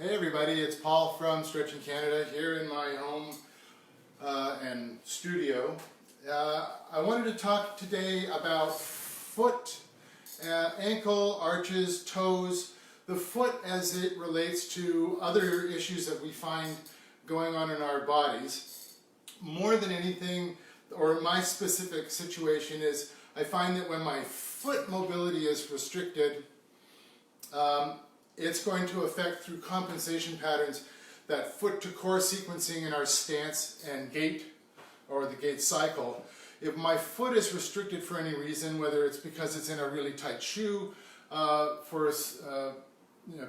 Hey everybody, it's Paul from Stretching Canada here in my home and studio. I wanted to talk today about foot, ankle, arches, toes, the foot as it relates to other issues that we find going on in our bodies. More than anything, or my specific situation is, I find that when my foot mobility is restricted, it's going to affect through compensation patterns that foot to core sequencing in our stance and gait, or the gait cycle. If my foot is restricted for any reason, whether it's because it's in a really tight shoe, for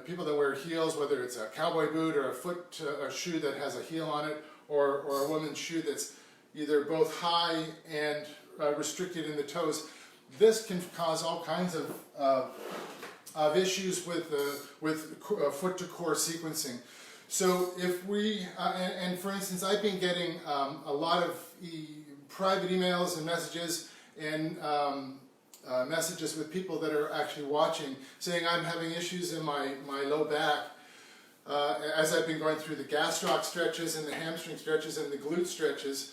people that wear heels, whether it's a cowboy boot or a shoe that has a heel on it, or a woman's shoe that's either both high and restricted in the toes, this can cause all kinds of issues with foot to core sequencing. So if we, and for instance, I've been getting a lot of private emails and messages and messages with people that are actually watching saying I'm having issues in my low back as I've been going through the gastroc stretches and the hamstring stretches and the glute stretches.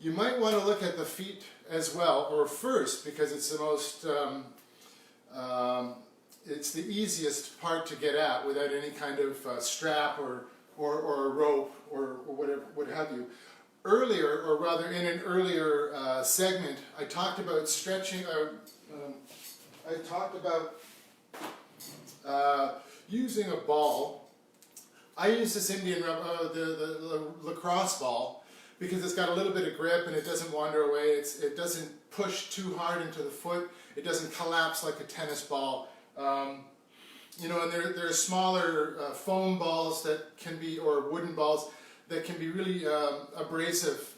You might want to look at the feet as well, or first, because it's the most it's the easiest part to get at without any kind of strap or a rope or whatever, what have you. Earlier, or rather in an earlier segment, I talked about stretching. I talked about using a ball. I use this Indian the lacrosse ball because it's got a little bit of grip and it doesn't wander away. It doesn't push too hard into the foot. It doesn't collapse like a tennis ball. You know, and there are smaller foam balls that can be, or wooden balls that can be really abrasive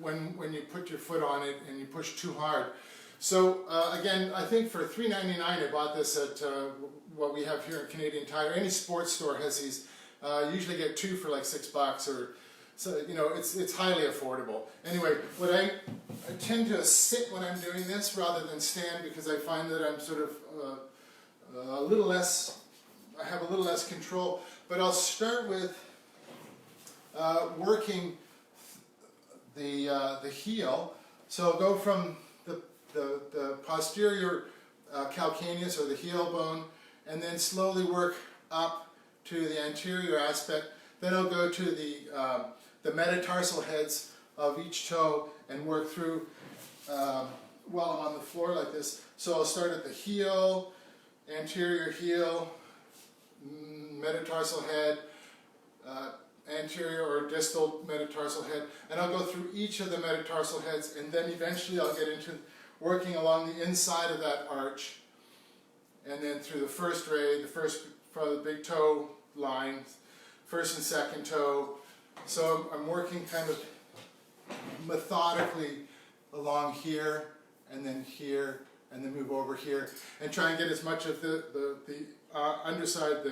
when you put your foot on it and you push too hard. So again, I think for $3.99 I bought this at what we have here in Canadian Tire. Any sports store has these. You usually get two for like $6, or so, you know, it's highly affordable. Anyway, I tend to sit when I'm doing this rather than stand because I find that I'm sort of a little less, I have a little less control, but I'll start with working the heel. So I'll go from the posterior calcaneus, or the heel bone, and then slowly work up to the anterior aspect. Then I'll go to the metatarsal heads of each toe and work through while I'm on the floor like this. So I'll start at the heel, anterior heel, metatarsal head, anterior or distal metatarsal head, and I'll go through each of the metatarsal heads, and then eventually I'll get into working along the inside of that arch, and then through the first ray, for the big toe line, first and second toe. So I'm working kind of methodically along here, and then here, and then move over here, and try and get as much of the underside,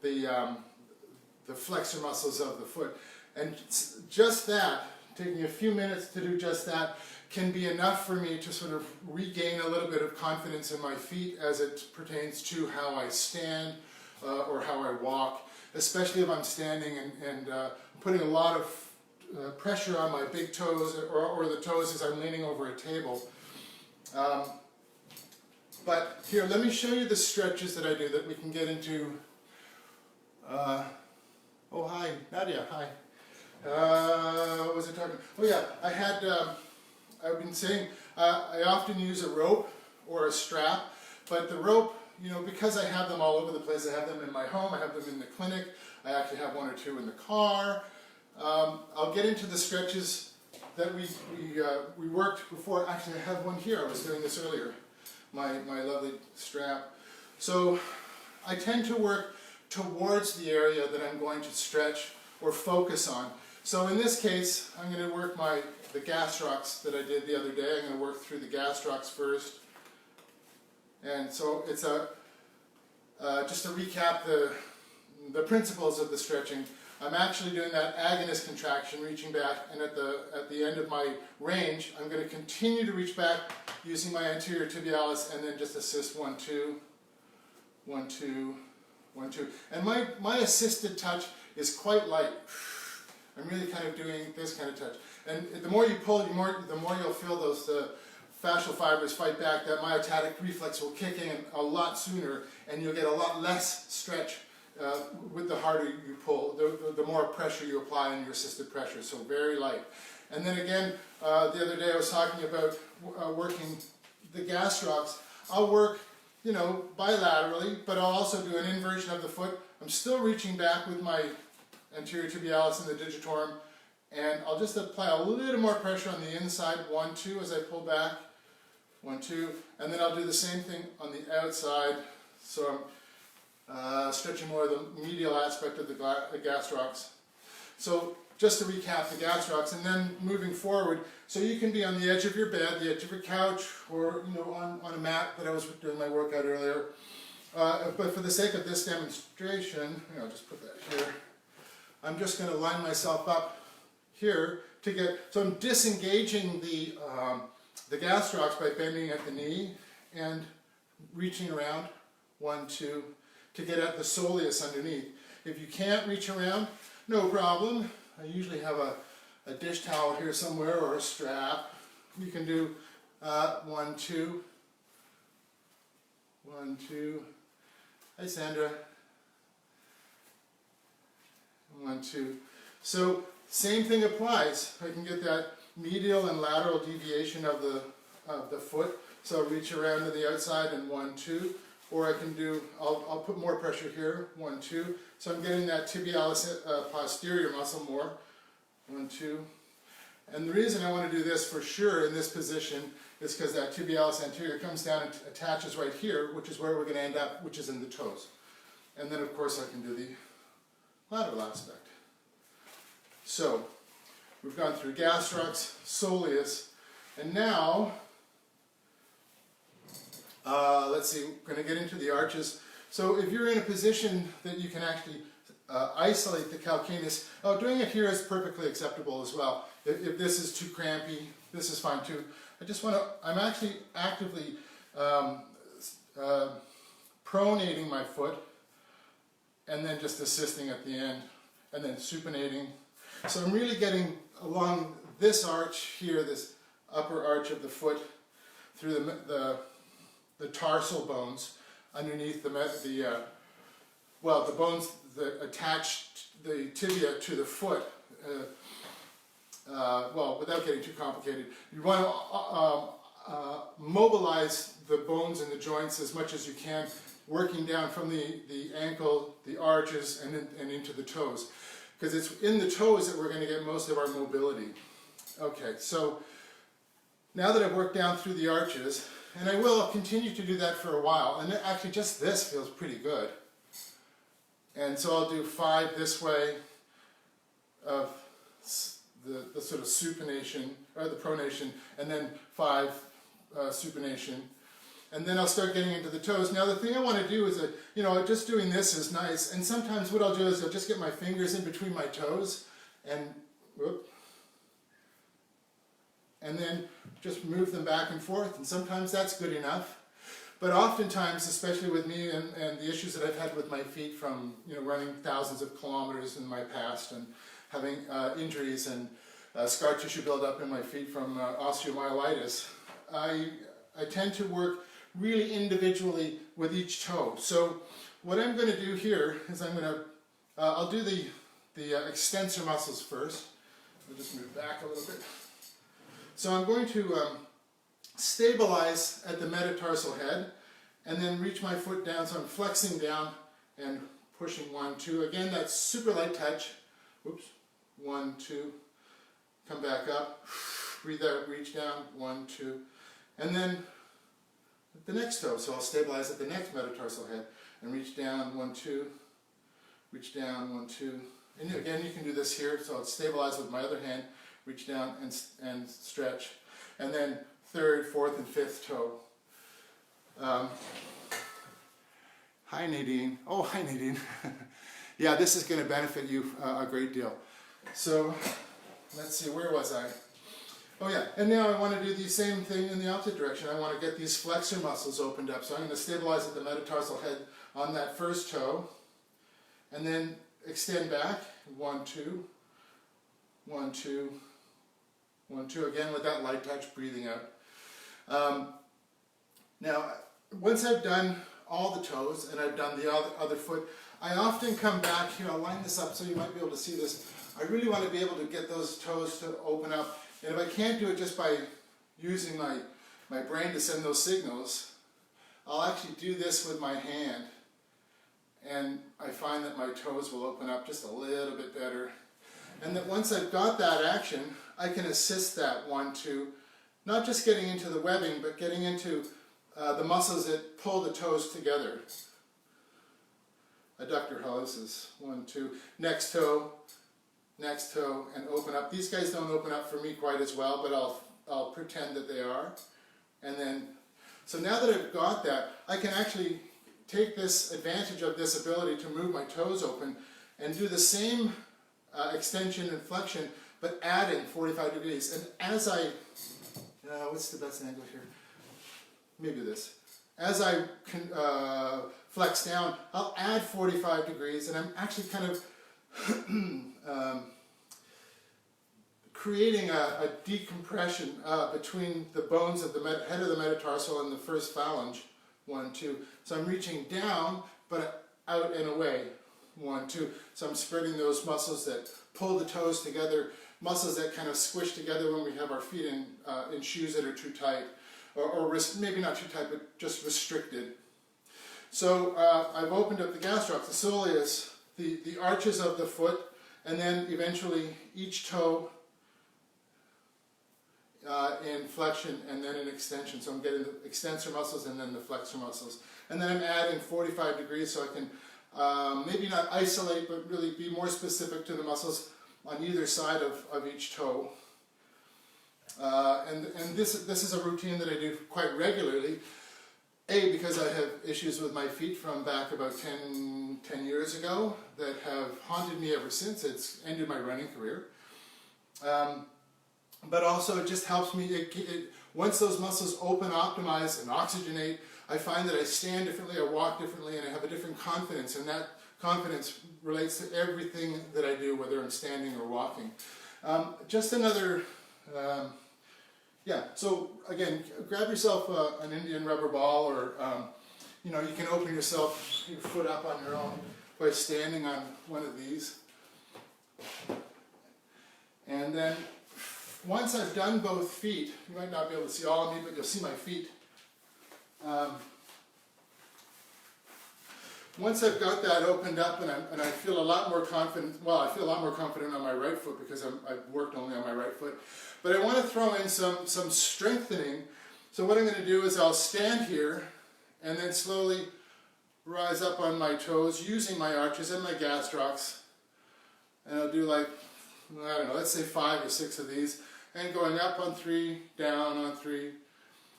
the flexor muscles of the foot. And just that, taking a few minutes to do just that, can be enough for me to sort of regain a little bit of confidence in my feet as it pertains to how I stand or how I walk, especially if I'm standing and putting a lot of pressure on my big toes or the toes as I'm leaning over a table. But here, let me show you the stretches that I do that we can get into. Oh, hi, Nadia, hi. What was I talking? Oh yeah, I've been saying, I often use a rope or a strap, but the rope, you know, because I have them all over the place, I have them in my home, I have them in the clinic, I actually have one or two in the car. I'll get into the stretches that we worked before. Actually, I have one here, I was doing this earlier. My lovely strap. So I tend to work towards the area that I'm going to stretch or focus on. So in this case, I'm going to work the gastrocs that I did the other day. I'm going to work through the gastrocs first. And so it's just to recap the principles of the stretching. I'm actually doing that agonist contraction, reaching back, and at the end of my range, I'm going to continue to reach back using my anterior tibialis, and then just assist 1, 2, 1, 2, 1, 2. And my assisted touch is quite light. I'm really kind of doing this kind of touch. And the more you pull, the more you'll feel the fascial fibers fight back. That myotatic reflex will kick in a lot sooner, and you'll get a lot less stretch with the harder you pull, the more pressure you apply on your assisted pressure. So very light. And then again, the other day I was talking about working the gastrocs. I'll work, you know, bilaterally, but I'll also do an inversion of the foot. I'm still reaching back with my anterior tibialis and the digitorum, and I'll just apply a little more pressure on the inside, 1, 2, as I pull back, 1, 2, and then I'll do the same thing on the outside, so I'm stretching more of the medial aspect of the gastrocs. So just to recap the gastrocs, and then moving forward, so you can be on the edge of your bed, the edge of your couch, or you know, on a mat that I was doing my workout earlier. But for the sake of this demonstration, I'll just put that here. I'm just going to line myself up here to get, so I'm disengaging the gastrocs by bending at the knee and reaching around, 1, 2, to get at the soleus underneath. If you can't reach around, no problem. I usually have a dish towel here somewhere or a strap. You can do 1, 2, 1, 2. Hi, Sandra. 1, 2. So same thing applies. I can get that medial and lateral deviation of the foot. So I'll reach around to the outside and 1, 2. Or I can do, I'll put more pressure here, 1, 2. So I'm getting that tibialis posterior muscle more, 1, 2. And the reason I want to do this for sure in this position is because that tibialis anterior comes down and attaches right here, which is where we're going to end up, which is in the toes. And then of course I can do the lateral aspect. So we've gone through gastrocs, soleus, and now let's see, we're going to get into the arches. So if you're in a position that you can actually isolate the calcaneus, doing it here is perfectly acceptable as well. If this is too crampy, this is fine too. I just want to, I'm actually actively pronating my foot and then just assisting at the end and then supinating. So I'm really getting along this arch here, this upper arch of the foot through the tarsal bones underneath the bones that attach the tibia to the foot. Well, without getting too complicated, you want to mobilize the bones and the joints as much as you can, working down from the ankle, the arches, and into the toes. Because it's in the toes that we're going to get most of our mobility. Okay, so now that I've worked down through the arches, and I will continue to do that for a while, and actually just this feels pretty good. And so I'll do 5 this way of the sort of supination, or the pronation, and then 5 supination. And then I'll start getting into the toes. Now the thing I want to do is, just doing this is nice, and sometimes what I'll do is I'll just get my fingers in between my toes, and then just move them back and forth, and sometimes that's good enough. But oftentimes, especially with me and the issues that I've had with my feet from running thousands of kilometers in my past and having injuries and scar tissue buildup in my feet from osteomyelitis, I tend to work really individually with each toe. So what I'm going to do here is I'll do the extensor muscles first. I'll just move back a little bit. So I'm going to stabilize at the metatarsal head and then reach my foot down. So I'm flexing down and pushing 1, 2. Again, that's super light touch. Whoops. 1, 2. Come back up. Breathe out, reach down. 1, 2. And then the next toe. So I'll stabilize at the next metatarsal head and reach down. 1, 2. Reach down. 1, 2. And again, you can do this here. So I'll stabilize with my other hand. Reach down and stretch. And then 3rd, 4th, and 5th toe. Hi Nadine. Oh, hi Nadine. Yeah, this is going to benefit you a great deal. So, let's see, where was I? Oh yeah, and now I want to do the same thing in the opposite direction. I want to get these flexor muscles opened up. So I'm going to stabilize at the metatarsal head on that first toe. and then extend back, 1, 2, 1, 2, 1, 2, again with that light touch, breathing out. Now, once I've done all the toes and I've done the other foot, I often come back here. I'll line this up so you might be able to see this. I really want to be able to get those toes to open up, and if I can't do it just by using my brain to send those signals, I'll actually do this with my hand, and I find that my toes will open up just a little bit better. And that once I've got that action, I can assist that 1, 2, not just getting into the webbing, but getting into the muscles that pull the toes together. Adductor hallucis, 1, 2, next toe, and open up. These guys don't open up for me quite as well, but I'll pretend that they are. And then, so now that I've got that, I can actually take this advantage of this ability to move my toes open and do the same extension and flexion, but adding 45 degrees. And as I, what's the best angle here? Maybe this. As I flex down, I'll add 45 degrees, and I'm actually kind of creating a decompression between the bones of the head of the metatarsal and the first phalange, 1, 2. So I'm reaching down, but out and away, 1, 2. So I'm spreading those muscles that pull the toes together, muscles that kind of squish together when we have our feet in shoes that are too tight, or maybe not too tight, but just restricted. So I've opened up the gastrocs, the soleus, the arches of the foot, and then eventually each toe in flexion and then in extension. So I'm getting the extensor muscles and then the flexor muscles. And then I'm adding 45 degrees so I can maybe not isolate, but really be more specific to the muscles on either side of each toe. And this is a routine that I do quite regularly. Because I have issues with my feet from back about 10 years ago that have haunted me ever since. It's ended my running career. But also it just helps me, once those muscles open, optimize, and oxygenate, I find that I stand differently, I walk differently, and I have a different confidence, and that confidence relates to everything that I do, whether I'm standing or walking. Just another, so again, grab yourself an Indian rubber ball, or you can open your foot up on your own by standing on one of these. And then once I've done both feet, you might not be able to see all of me, but you'll see my feet. Once I've got that opened up and I feel a lot more confident, well, I feel a lot more confident on my right foot because I've worked only on my right foot. But I want to throw in some strengthening. So what I'm going to do is I'll stand here and then slowly rise up on my toes using my arches and my gastrocs. And I'll do like, I don't know, let's say 5 or 6 of these. And going up on 3, down on 3.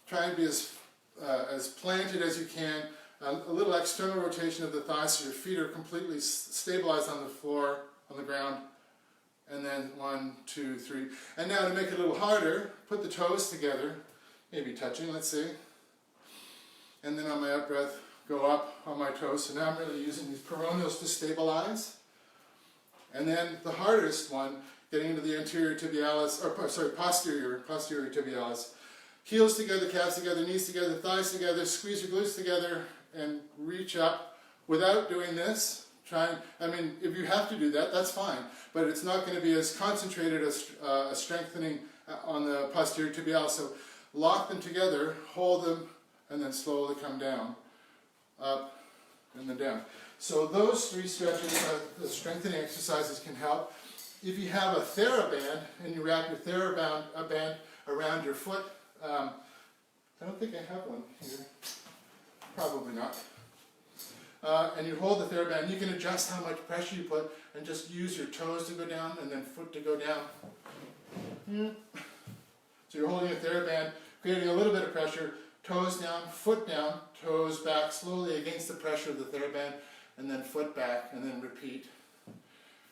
Try and be as planted as you can. A little external rotation of the thighs so your feet are completely stabilized on the floor, on the ground. And then 1, 2, 3. And now to make it a little harder, put the toes together, maybe touching, let's see. And then on my out breath, go up on my toes. So now I'm really using these peroneals to stabilize. And then the hardest one, getting into the anterior tibialis, posterior tibialis. Heels together, calves together, knees together, thighs together, squeeze your glutes together, and reach up without doing this. If you have to do that, that's fine. But it's not going to be as concentrated as strengthening on the posterior tibialis. So lock them together, hold them, and then slowly come down. Up, and then down. So those 3 stretches, the strengthening exercises can help. If you have a TheraBand and you wrap your TheraBand around your foot, I don't think I have one here. Probably not. And you hold the TheraBand, you can adjust how much pressure you put and just use your toes to go down and then foot to go down. So you're holding a TheraBand, creating a little bit of pressure, toes down, toes back slowly against the pressure of the TheraBand, and then foot back, and then repeat.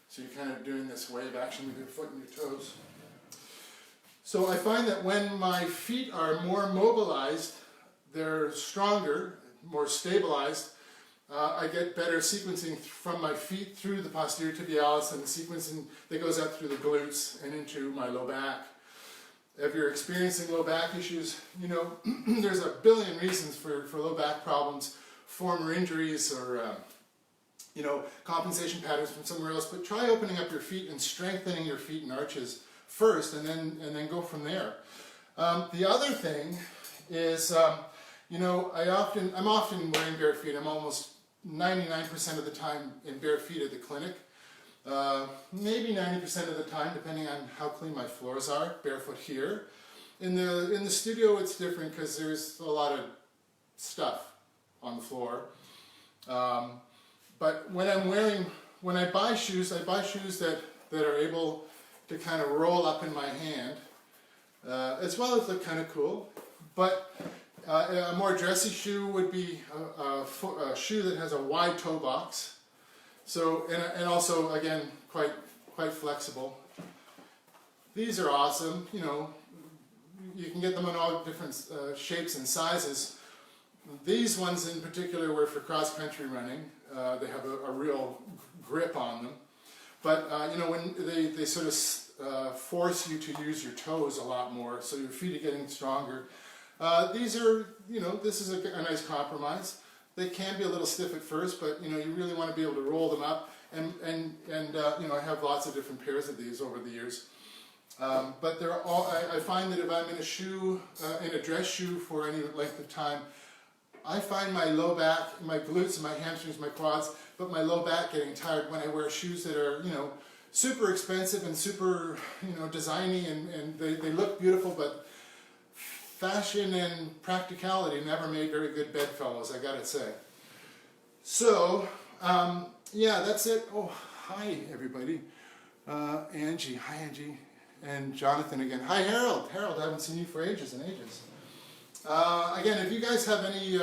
So you're kind of doing this wave action with your foot and your toes. So I find that when my feet are more mobilized, they're stronger, more stabilized, I get better sequencing from my feet through the posterior tibialis and the sequencing that goes up through the glutes and into my low back. If you're experiencing low back issues, you know, there's a billion reasons for low back problems, former injuries or, you know, compensation patterns from somewhere else, but try opening up your feet and strengthening your feet and arches first and then go from there. The other thing is, you know, I'm often wearing bare feet. I'm almost 99% of the time in bare feet at the clinic. Maybe 90% of the time, depending on how clean my floors are, barefoot here. In the studio, it's different because there's a lot of stuff on the floor. But when I buy shoes that are able to kind of roll up in my hand, as well as look kind of cool. But a more dressy shoe would be a shoe that has a wide toe box. So, and also, again, quite flexible. These are awesome. You know, you can get them in all different shapes and sizes. These ones in particular were for cross-country running. They have a real grip on them. But, you know, when they sort of force you to use your toes a lot more, so your feet are getting stronger. These are, you know, this is a nice compromise. They can be a little stiff at first, but you know, you really want to be able to roll them up. And you know, I have lots of different pairs of these over the years. But they're all. I find that if I'm in a shoe, in a dress shoe for any length of time, I find my low back, my glutes, and my hamstrings, my quads, but my low back getting tired when I wear shoes that are, you know, super expensive and super, you know, designy, and they look beautiful, but fashion and practicality never made very good bedfellows, I gotta say. So, yeah, that's it. Oh, hi everybody. Angie, hi Angie. And Jonathan again. Hi Harold. Harold, I haven't seen you for ages and ages. Again, if you guys have any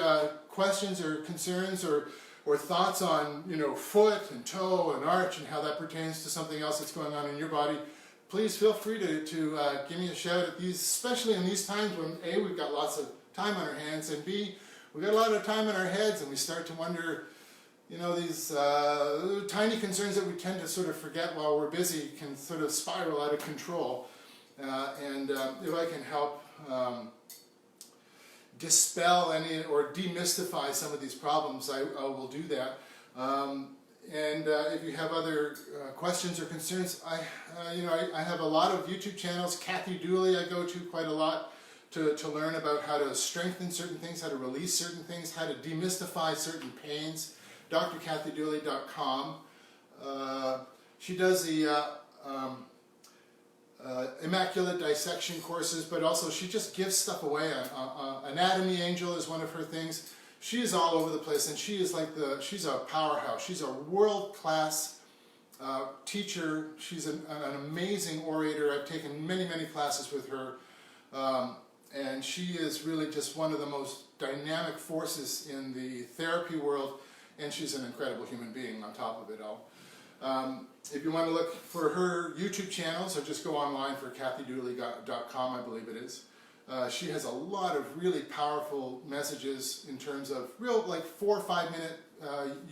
questions or concerns or thoughts on, you know, foot and toe and arch and how that pertains to something else that's going on in your body, please feel free to give me a shout at these, especially in these times when A, we've got lots of time on our hands, and B, we've got a lot of time in our heads, and we start to wonder, you know, these tiny concerns that we tend to sort of forget while we're busy can sort of spiral out of control. And if I can help dispel any or demystify some of these problems, I will do that. And if you have other questions or concerns, you know, I have a lot of YouTube channels. Kathy Dooley I go to quite a lot to learn about how to strengthen certain things, how to release certain things, how to demystify certain pains. drkathydooley.com. She does the immaculate dissection courses, but also she just gives stuff away. Anatomy Angel is one of her things. She is all over the place, and she is like she's a powerhouse. She's a world-class teacher. She's an amazing orator. I've taken many classes with her, and she is really just one of the most dynamic forces in the therapy world, and she's an incredible human being on top of it all. If you want to look for her YouTube channels, or just go online for kathydooley.com, I believe it is. She has a lot of really powerful messages in terms of real, like 4 or 5 minute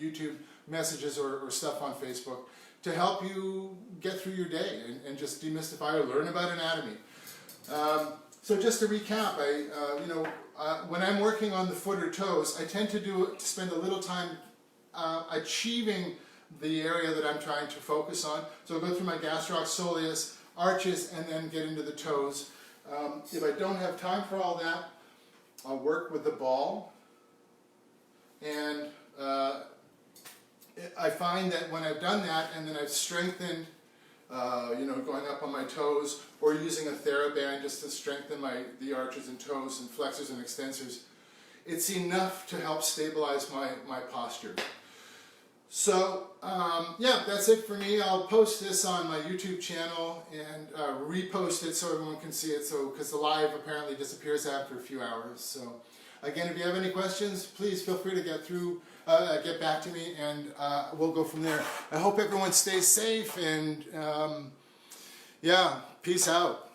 YouTube messages or stuff on Facebook to help you get through your day and just demystify or learn about anatomy. So just to recap, you know, when I'm working on the foot or toes, I tend to spend a little time achieving the area that I'm trying to focus on. So I'll go through my gastroc, soleus, arches, and then get into the toes. If I don't have time for all that, I'll work with the ball, and I find that when I've done that and then I've strengthened, you know, going up on my toes or using a TheraBand just to strengthen the arches and toes and flexors and extensors, it's enough to help stabilize my posture. So, yeah, that's it for me. I'll post this on my YouTube channel and repost it so everyone can see it, because the live apparently disappears after a few hours. So, again, if you have any questions, please feel free to get back to me, and we'll go from there. I hope everyone stays safe, and yeah, peace out.